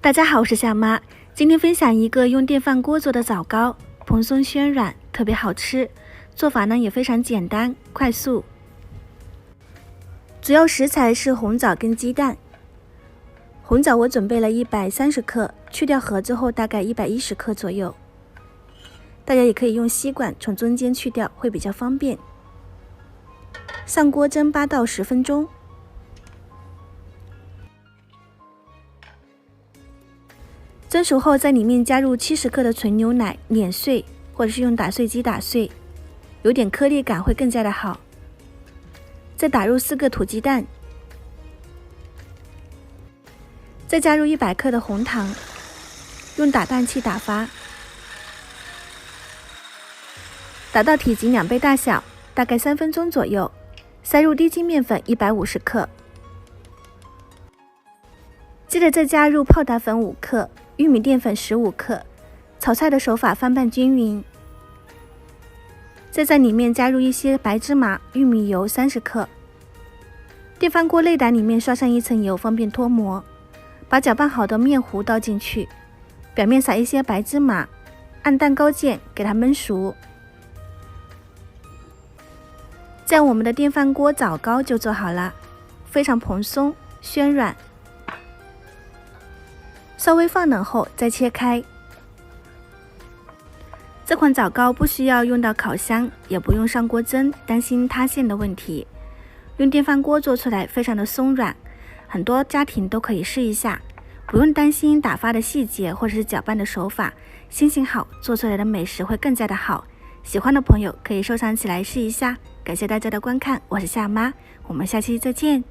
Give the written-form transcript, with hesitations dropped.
大家好，我是夏妈。今天分享一个用电饭锅做的枣糕，蓬松暄软，特别好吃。做法呢也非常简单快速。主要食材是红枣跟鸡蛋。红枣我准备了130克，去掉核之后大概110克左右。大家也可以用吸管从中间去掉，会比较方便。上锅蒸8到10分钟。蒸熟后，在里面加入70克的纯牛奶，碾碎，或者是用打碎机打碎，有点颗粒感会更加的好。再打入4个土鸡蛋，再加入100克的红糖，用打蛋器打发，打到体积2杯大小，大概3分钟左右。塞入低筋面粉150克，接着再加入泡打粉5克。玉米淀粉15克，炒菜的手法翻拌均匀，再在里面加入一些白芝麻、玉米油30克。电饭锅内胆里面刷上一层油，方便脱模。把搅拌好的面糊倒进去，表面撒一些白芝麻，按蛋糕键给它焖熟。这样我们的电饭锅枣糕就做好了，非常蓬松暄软。稍微放冷后再切开。这款枣糕不需要用到烤箱，也不用上锅蒸，担心塌陷的问题。用电饭锅做出来非常的松软，很多家庭都可以试一下，不用担心打发的细节或者是搅拌的手法，心情好，做出来的美食会更加的好。喜欢的朋友可以收藏起来试一下。感谢大家的观看，我是夏妈，我们下期再见。